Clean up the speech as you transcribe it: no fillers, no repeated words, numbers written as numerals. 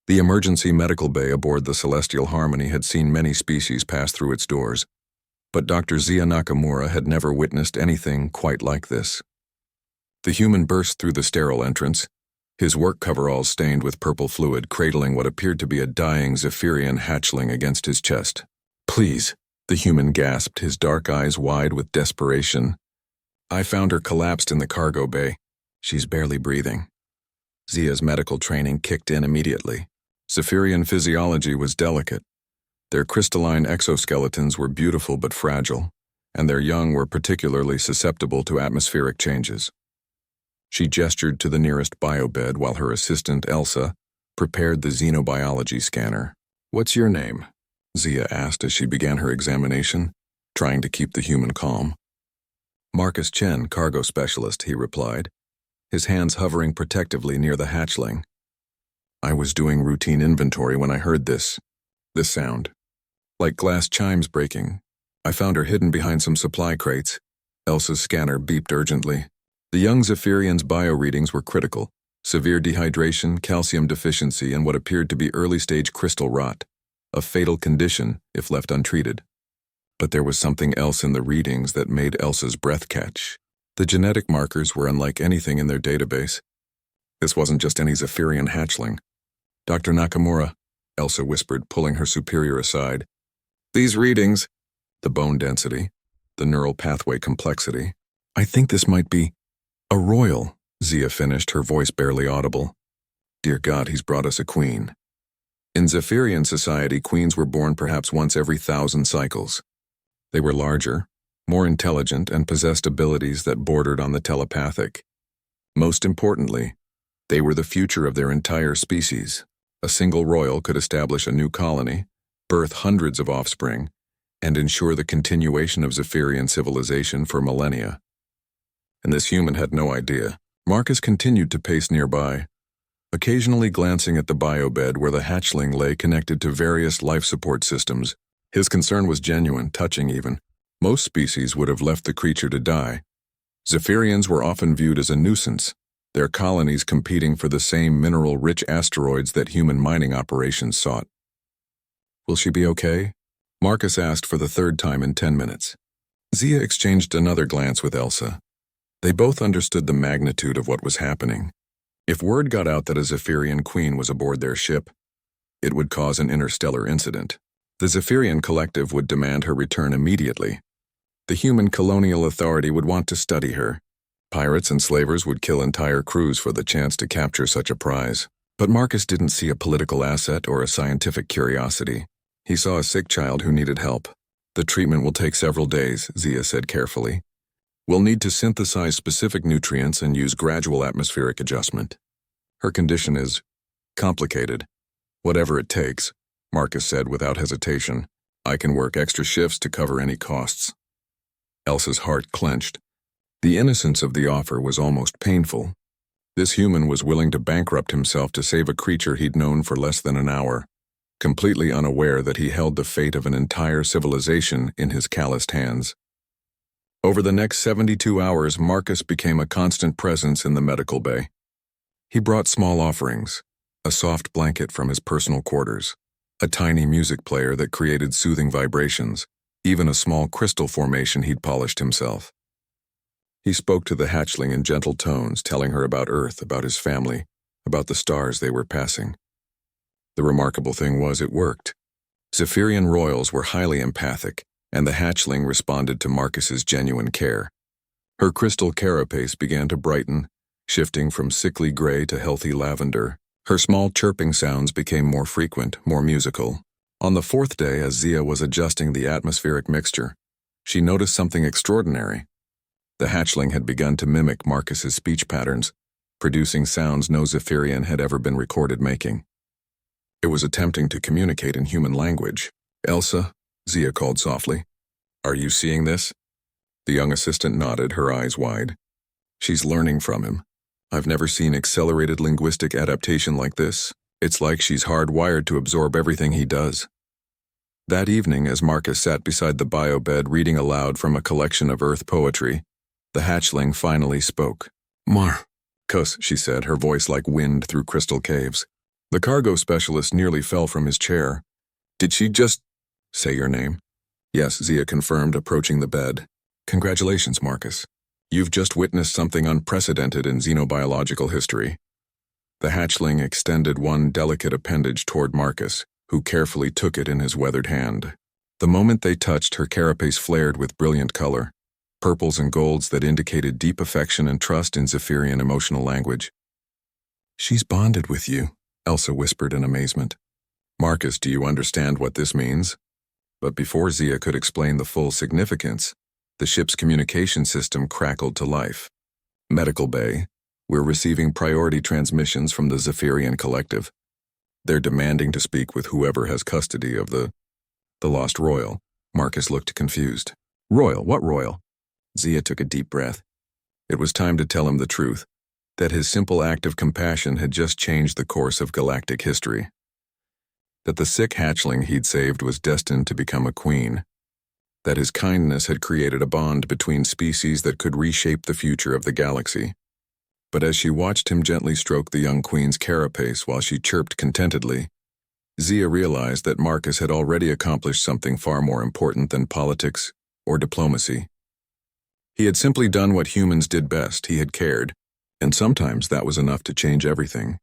The emergency medical bay aboard the Celestial Harmony had seen many species pass through its doors, but Dr. Zia Nakamura had never witnessed anything quite like this. The human burst through the sterile entrance, his work coveralls stained with purple fluid, cradling what appeared to be a dying Zephyrian hatchling against his chest. "Please," the human gasped, his dark eyes wide with desperation. "I found her collapsed in the cargo bay. She's barely breathing." Zia's medical training kicked in immediately. Zephyrian physiology was delicate. Their crystalline exoskeletons were beautiful but fragile, and their young were particularly susceptible to atmospheric changes. She gestured to the nearest biobed while her assistant, Elsa, prepared the xenobiology scanner. "What's your name?" Zia asked as she began her examination, trying to keep the human calm. "Marcus Chen, cargo specialist," he replied, his hands hovering protectively near the hatchling. "I was doing routine inventory when I heard this sound. Like glass chimes breaking. I found her hidden behind some supply crates." Elsa's scanner beeped urgently. The young Zephyrian's bio-readings were critical: severe dehydration, calcium deficiency, and what appeared to be early-stage crystal rot, a fatal condition if left untreated. But there was something else in the readings that made Elsa's breath catch. The genetic markers were unlike anything in their database. This wasn't just any Zephyrian hatchling. "Dr. Nakamura," Elsa whispered, pulling her superior aside. "These readings," the bone density, the neural pathway complexity, "I think this might be a royal," Zia finished, her voice barely audible. "Dear God, he's brought us a queen." In Zephyrian society, queens were born perhaps once every 1,000 cycles. They were larger, more intelligent, and possessed abilities that bordered on the telepathic. Most importantly, they were the future of their entire species. A single royal could establish a new colony, birth hundreds of offspring, and ensure the continuation of Zephyrian civilization for millennia. And this human had no idea. Marcus continued to pace nearby, occasionally glancing at the biobed where the hatchling lay connected to various life support systems. His concern was genuine, touching even. Most species would have left the creature to die. Zephyrians were often viewed as a nuisance, their colonies competing for the same mineral-rich asteroids that human mining operations sought. "Will she be okay?" Marcus asked for the third time in 10 minutes. Zia exchanged another glance with Elsa. They both understood the magnitude of what was happening. If word got out that a Zephyrian queen was aboard their ship, it would cause an interstellar incident. The Zephyrian collective would demand her return immediately. The human colonial authority would want to study her. Pirates and slavers would kill entire crews for the chance to capture such a prize. But Marcus didn't see a political asset or a scientific curiosity. He saw a sick child who needed help. "The treatment will take several days," Zia said carefully. "We'll need to synthesize specific nutrients and use gradual atmospheric adjustment. Her condition is complicated. Whatever it takes," Marcus said without hesitation. "I can work extra shifts to cover any costs." Elsa's heart clenched. The innocence of the offer was almost painful. This human was willing to bankrupt himself to save a creature he'd known for less than an hour, completely unaware that he held the fate of an entire civilization in his calloused hands. Over the next 72 hours, Marcus became a constant presence in the medical bay. He brought small offerings: a soft blanket from his personal quarters, a tiny music player that created soothing vibrations, even a small crystal formation he'd polished himself. He spoke to the hatchling in gentle tones, telling her about Earth, about his family, about the stars they were passing. The remarkable thing was it worked. Zephyrian royals were highly empathic, and the hatchling responded to Marcus's genuine care. Her crystal carapace began to brighten, shifting from sickly gray to healthy lavender. Her small chirping sounds became more frequent, more musical. On the fourth day, as Zia was adjusting the atmospheric mixture, she noticed something extraordinary. The hatchling had begun to mimic Marcus's speech patterns, producing sounds no Zephyrian had ever been recorded making. It was attempting to communicate in human language. "Elsa," Zia called softly, "are you seeing this?" The young assistant nodded, her eyes wide. "She's learning from him. I've never seen accelerated linguistic adaptation like this. It's like she's hardwired to absorb everything he does." That evening, as Marcus sat beside the biobed reading aloud from a collection of Earth poetry, the hatchling finally spoke. "Marcus," she said, her voice like wind through crystal caves. The cargo specialist nearly fell from his chair. Did she just say your name? Yes, Zia confirmed, approaching the bed. Congratulations, Marcus. You've just witnessed something unprecedented in xenobiological history. The hatchling extended one delicate appendage toward Marcus, who carefully took it in his weathered hand. The moment they touched, her carapace flared with brilliant color, purples and golds that indicated deep affection and trust in Zephyrian emotional language. She's bonded with you, Elsa whispered in amazement. Marcus, do you understand what this means? But before Zia could explain the full significance, the ship's communication system crackled to life. Medical Bay, we're receiving priority transmissions from the Zephyrian Collective. They're demanding to speak with whoever has custody of the lost royal. Marcus looked confused. Royal? What royal? Zia took a deep breath. It was time to tell him the truth, that his simple act of compassion had just changed the course of galactic history. That the sick hatchling he'd saved was destined to become a queen. That his kindness had created a bond between species that could reshape the future of the galaxy. But as she watched him gently stroke the young queen's carapace while she chirped contentedly, Zia realized that Marcus had already accomplished something far more important than politics or diplomacy. He had simply done what humans did best. He had cared, and sometimes that was enough to change everything.